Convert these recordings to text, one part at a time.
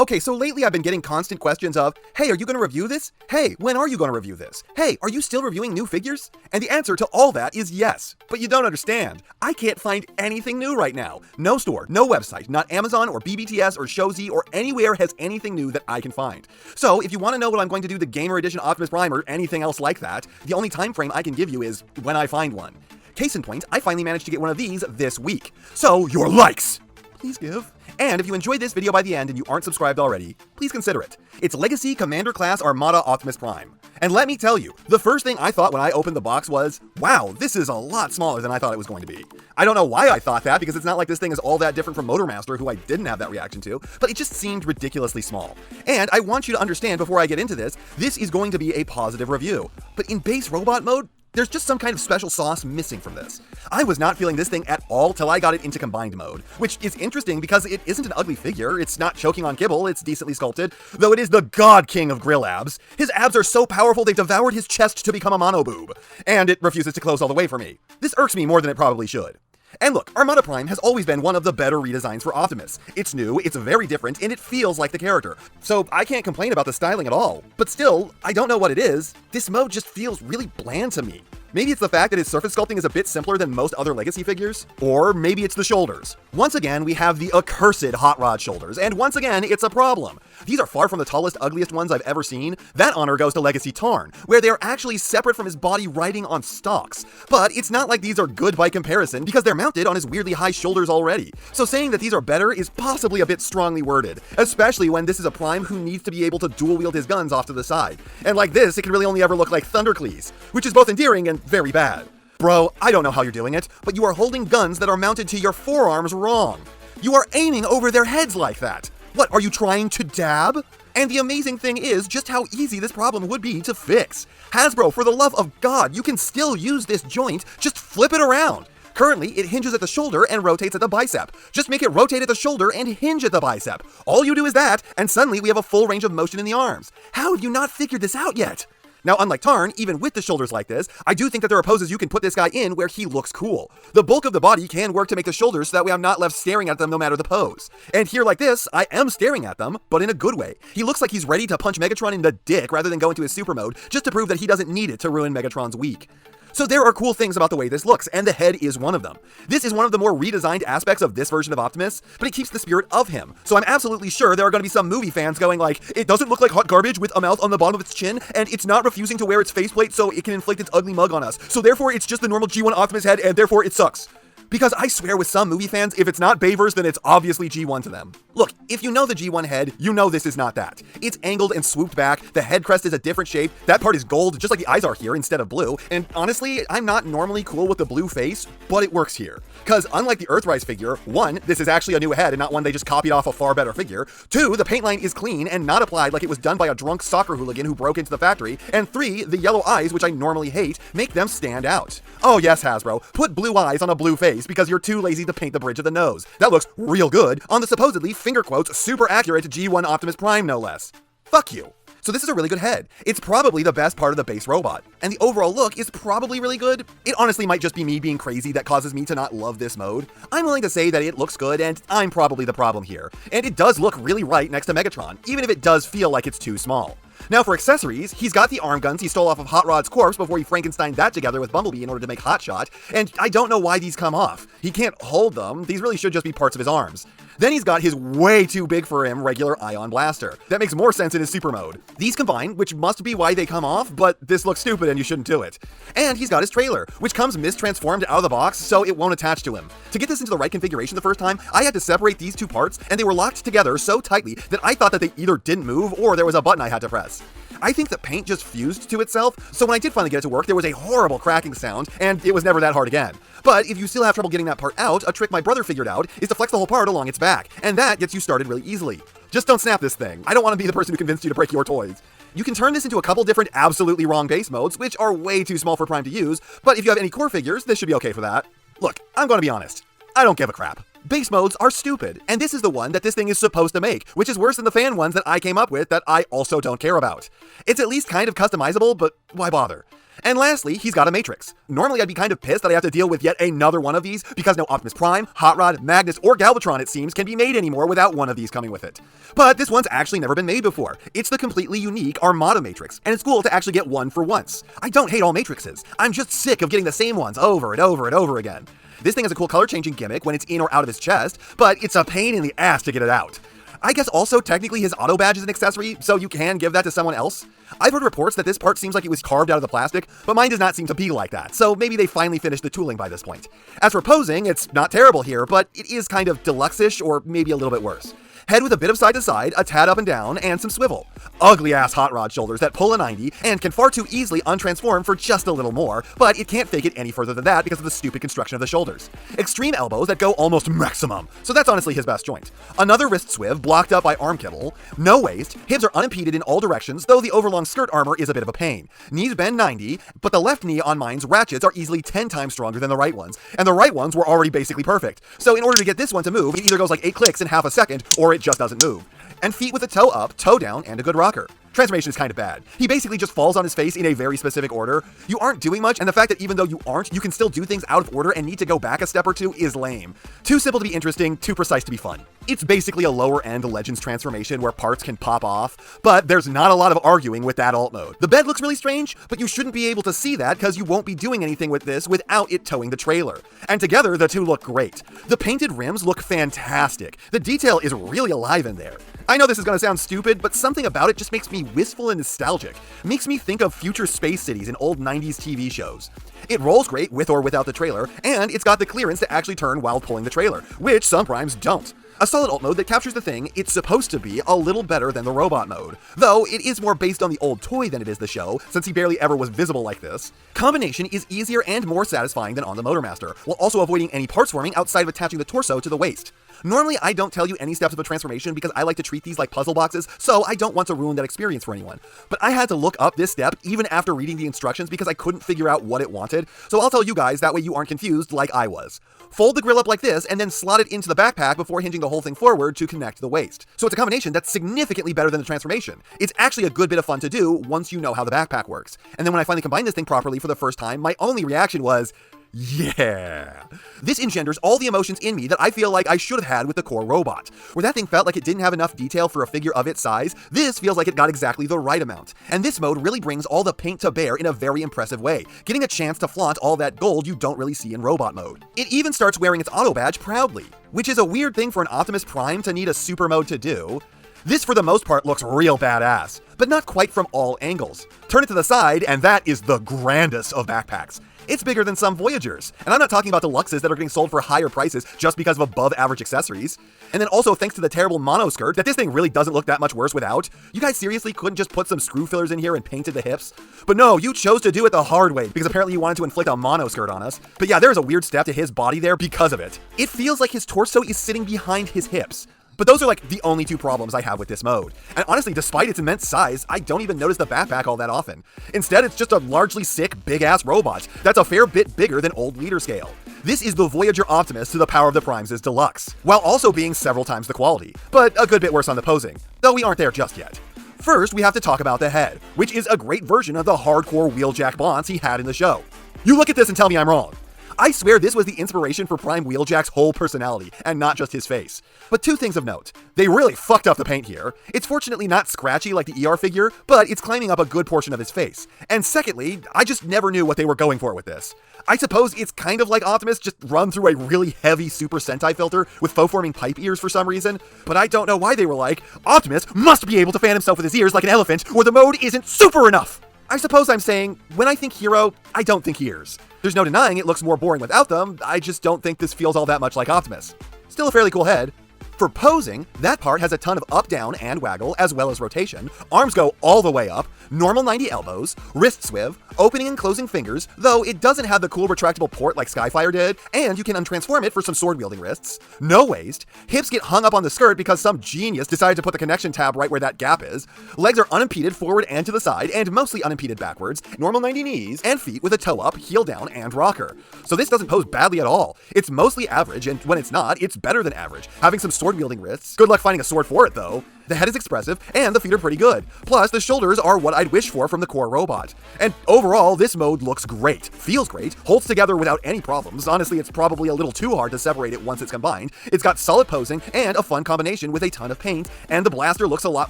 Okay, so lately I've been getting constant questions of, hey, are you going to review this? Hey, when are you going to review this? Hey, are you still reviewing new figures? And the answer to all that is yes. But you don't understand. I can't find anything new right now. No store, no website, not Amazon or BBTS or ShowZ or anywhere has anything new that I can find. So if you want to know what I'm going to do the Gamer Edition Optimus Prime or anything else like that, the only time frame I can give you is when I find one. Case in point, I finally managed to get one of these this week. So your likes! Please give. And if you enjoyed this video by the end and you aren't subscribed already, please consider it. It's Legacy Commander Class Armada Optimus Prime. And let me tell you, the first thing I thought when I opened the box was, wow, this is a lot smaller than I thought it was going to be. I don't know why I thought that, because it's not like this thing is all that different from Motormaster, who I didn't have that reaction to, but it just seemed ridiculously small. And I want you to understand before I get into this is going to be a positive review. But in base robot mode, there's just some kind of special sauce missing from this. I was not feeling this thing at all till I got it into combined mode, which is interesting because it isn't an ugly figure, it's not choking on kibble, it's decently sculpted, though it is the god king of grill abs. His abs are so powerful they've devoured his chest to become a monoboob, and it refuses to close all the way for me. This irks me more than it probably should. And look, Armada Prime has always been one of the better redesigns for Optimus. It's new, it's very different, and it feels like the character. So I can't complain about the styling at all. But still, I don't know what it is. This mode just feels really bland to me. Maybe it's the fact that his surface sculpting is a bit simpler than most other Legacy figures, or maybe it's the shoulders. Once again, we have the accursed Hot Rod shoulders, and once again, it's a problem. These are far from the tallest, ugliest ones I've ever seen. That honor goes to Legacy Tarn, where they are actually separate from his body riding on stalks. But it's not like these are good by comparison, because they're mounted on his weirdly high shoulders already. So saying that these are better is possibly a bit strongly worded, especially when this is a Prime who needs to be able to dual wield his guns off to the side. And like this, it can really only ever look like Thundercleese, which is both endearing and very bad. Bro, I don't know how you're doing it, but you are holding guns that are mounted to your forearms wrong. You are aiming over their heads like that. What, are you trying to dab? And the amazing thing is just how easy this problem would be to fix. Hasbro, for the love of God, you can still use this joint, just flip it around. Currently, it hinges at the shoulder and rotates at the bicep. Just make it rotate at the shoulder and hinge at the bicep. All you do is that, and suddenly we have a full range of motion in the arms. How have you not figured this out yet? Now, unlike Tarn, even with the shoulders like this, I do think that there are poses you can put this guy in where he looks cool. The bulk of the body can work to make the shoulders so that way I'm not left staring at them no matter the pose. And here like this, I am staring at them, but in a good way. He looks like he's ready to punch Megatron in the dick rather than go into his super mode, just to prove that he doesn't need it to ruin Megatron's week. So there are cool things about the way this looks, and the head is one of them. This is one of the more redesigned aspects of this version of Optimus, but it keeps the spirit of him. So I'm absolutely sure there are going to be some movie fans going like, it doesn't look like hot garbage with a mouth on the bottom of its chin, and it's not refusing to wear its faceplate so it can inflict its ugly mug on us. So therefore it's just the normal G1 Optimus head, and therefore it sucks. Because I swear with some movie fans, if it's not Bayverse, then it's obviously G1 to them. Look, if you know the G1 head, you know this is not that. It's angled and swooped back, the head crest is a different shape, that part is gold, just like the eyes are here instead of blue, and honestly, I'm not normally cool with the blue face, but it works here. Cause unlike the Earthrise figure, 1, this is actually a new head and not one they just copied off a far better figure, 2, the paint line is clean and not applied like it was done by a drunk soccer hooligan who broke into the factory, and 3, the yellow eyes, which I normally hate, make them stand out. Oh yes, Hasbro, put blue eyes on a blue face because you're too lazy to paint the bridge of the nose. That looks real good on the supposedly, finger quotes, super accurate G1 Optimus Prime, no less. Fuck you. So this is a really good head. It's probably the best part of the base robot, and the overall look is probably really good. It honestly might just be me being crazy that causes me to not love this mode. I'm willing to say that it looks good, and I'm probably the problem here. And it does look really right next to Megatron, even if it does feel like it's too small. Now for accessories, he's got the arm guns he stole off of Hot Rod's corpse before he Frankensteined that together with Bumblebee in order to make Hot Shot, and I don't know why these come off. He can't hold them, these really should just be parts of his arms. Then he's got his way too big for him regular Ion Blaster. That makes more sense in his super mode. These combine, which must be why they come off, but this looks stupid and you shouldn't do it. And he's got his trailer, which comes mistransformed out of the box so it won't attach to him. To get this into the right configuration the first time, I had to separate these two parts and they were locked together so tightly that I thought that they either didn't move or there was a button I had to press. I think the paint just fused to itself, so when I did finally get it to work, there was a horrible cracking sound, and it was never that hard again. But if you still have trouble getting that part out, a trick my brother figured out is to flex the whole part along its back, and that gets you started really easily. Just don't snap this thing. I don't want to be the person who convinced you to break your toys. You can turn this into a couple different absolutely wrong base modes, which are way too small for Prime to use, but if you have any core figures, this should be okay for that. Look, I'm going to be honest. I don't give a crap. Base modes are stupid, and this is the one that this thing is supposed to make, which is worse than the fan ones that I came up with that I also don't care about. It's at least kind of customizable, but why bother? And lastly, he's got a Matrix. Normally I'd be kind of pissed that I have to deal with yet another one of these, because no Optimus Prime, Hot Rod, Magnus, or Galvatron, it seems, can be made anymore without one of these coming with it. But this one's actually never been made before. It's the completely unique Armada Matrix, and it's cool to actually get one for once. I don't hate all Matrixes. I'm just sick of getting the same ones over and over and over again. This thing has a cool color-changing gimmick when it's in or out of his chest, but it's a pain in the ass to get it out. I guess also technically his auto badge is an accessory, so you can give that to someone else. I've heard reports that this part seems like it was carved out of the plastic, but mine does not seem to be like that, so maybe they finally finished the tooling by this point. As for posing, it's not terrible here, but it is kind of deluxe-ish or maybe a little bit worse. Head with a bit of side to side, a tad up and down, and some swivel. Ugly ass hot rod shoulders that pull a 90 and can far too easily untransform for just a little more, but it can't fake it any further than that because of the stupid construction of the shoulders. Extreme elbows that go almost maximum, so that's honestly his best joint. Another wrist swiv blocked up by arm kibble. No waist, hips are unimpeded in all directions, though the overlong skirt armor is a bit of a pain. Knees bend 90, but the left knee on mine's ratchets are easily 10 times stronger than the right ones, and the right ones were already basically perfect. So in order to get this one to move, it either goes like 8 clicks in half a second, or it just doesn't move. And feet with a toe up, toe down, and a good rocker. Transformation is kind of bad. He basically just falls on his face in a very specific order. You aren't doing much, and the fact that even though you aren't, you can still do things out of order and need to go back a step or two is lame. Too simple to be interesting, too precise to be fun. It's basically a lower-end Legends transformation where parts can pop off, but there's not a lot of arguing with that alt mode. The bed looks really strange, but you shouldn't be able to see that because you won't be doing anything with this without it towing the trailer. And together, the two look great. The painted rims look fantastic. The detail is really alive in there. I know this is going to sound stupid, but something about it just makes me wistful and nostalgic. Makes me think of future space cities in old 90s TV shows. It rolls great with or without the trailer, and it's got the clearance to actually turn while pulling the trailer, which some primes don't. A solid alt mode that captures the thing it's supposed to be a little better than the robot mode, though it is more based on the old toy than it is the show, since he barely ever was visible like this. Combination is easier and more satisfying than on the Motormaster, while also avoiding any parts forming outside of attaching the torso to the waist. Normally, I don't tell you any steps of a transformation because I like to treat these like puzzle boxes, so I don't want to ruin that experience for anyone. But I had to look up this step even after reading the instructions because I couldn't figure out what it wanted, so I'll tell you guys, that way you aren't confused like I was. Fold the grill up like this and then slot it into the backpack before hinging the whole thing forward to connect the waist. So it's a combination that's significantly better than the transformation. It's actually a good bit of fun to do once you know how the backpack works. And then when I finally combined this thing properly for the first time, my only reaction was, yeah. This engenders all the emotions in me that I feel like I should have had with the core robot. Where that thing felt like it didn't have enough detail for a figure of its size, this feels like it got exactly the right amount. And this mode really brings all the paint to bear in a very impressive way, getting a chance to flaunt all that gold you don't really see in robot mode. It even starts wearing its auto badge proudly, which is a weird thing for an Optimus Prime to need a super mode to do. This, for the most part, looks real badass, but not quite from all angles. Turn it to the side, and that is the grandest of backpacks. It's bigger than some Voyagers, and I'm not talking about deluxes that are getting sold for higher prices just because of above-average accessories. And then also, thanks to the terrible mono skirt, that this thing really doesn't look that much worse without. You guys seriously couldn't just put some screw fillers in here and painted the hips? But no, you chose to do it the hard way, because apparently you wanted to inflict a mono skirt on us. But yeah, there's a weird step to his body there because of it. It feels like his torso is sitting behind his hips. But those are like the only two problems I have with this mode. And honestly, despite its immense size, I don't even notice the backpack all that often. Instead, it's just a largely sick, big-ass robot that's a fair bit bigger than old leader scale. This is the Voyager Optimus to the Power of the Primes' deluxe, while also being several times the quality, but a good bit worse on the posing, though we aren't there just yet. First, we have to talk about the head, which is a great version of the hardcore Wheeljack bonds he had in the show. You look at this and tell me I'm wrong. I swear this was the inspiration for Prime Wheeljack's whole personality, and not just his face. But two things of note. They really fucked up the paint here. It's fortunately not scratchy like the ER figure, but it's climbing up a good portion of his face. And secondly, I just never knew what they were going for with this. I suppose it's kind of like Optimus, just run through a really heavy Super Sentai filter with faux-forming pipe ears for some reason, but I don't know why they were like, Optimus must be able to fan himself with his ears like an elephant, or the mode isn't super enough! I suppose I'm saying, when I think hero, I don't think ears. There's no denying it looks more boring without them, I just don't think this feels all that much like Optimus. Still a fairly cool head. For posing, that part has a ton of up, down, and waggle, as well as rotation. Arms go all the way up, normal 90 elbows, wrist swiv, opening and closing fingers, though it doesn't have the cool retractable port like Skyfire did, and you can untransform it for some sword-wielding wrists. No waist. Hips get hung up on the skirt because some genius decided to put the connection tab right where that gap is. Legs are unimpeded forward and to the side, and mostly unimpeded backwards. Normal 90 knees, and feet with a toe up, heel down, and rocker. So this doesn't pose badly at all. It's mostly average, and when it's not, it's better than average, having some sword-wielding wrists. Good luck finding a sword for it, though. The head is expressive, and the feet are pretty good. Plus, the shoulders are what I'd wish for from the core robot. And overall, this mode looks great, feels great, holds together without any problems. Honestly, it's probably a little too hard to separate it once it's combined. It's got solid posing and a fun combination with a ton of paint, and the blaster looks a lot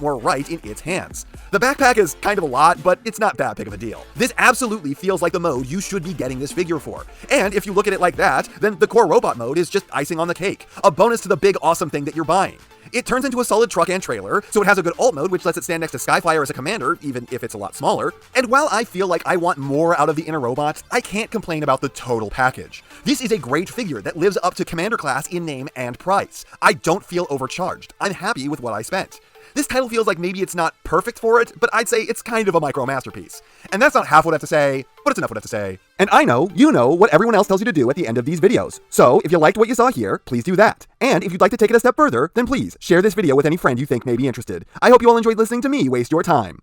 more right in its hands. The backpack is kind of a lot, but it's not that big of a deal. This absolutely feels like the mode you should be getting this figure for. And if you look at it like that, then the core robot mode is just icing on the cake, a bonus to the big awesome thing that you're buying. It turns into a solid truck and trailer, so it has a good alt mode which lets it stand next to Skyfire as a commander, even if it's a lot smaller. And while I feel like I want more out of the inner robots, I can't complain about the total package. This is a great figure that lives up to commander class in name and price. I don't feel overcharged. I'm happy with what I spent. This title feels like maybe it's not perfect for it, but I'd say it's kind of a micro masterpiece. And that's not half what I have to say, but it's enough what I have to say. And I know you know what everyone else tells you to do at the end of these videos. So if you liked what you saw here, please do that. And if you'd like to take it a step further, then please share this video with any friend you think may be interested. I hope you all enjoyed listening to me waste your time.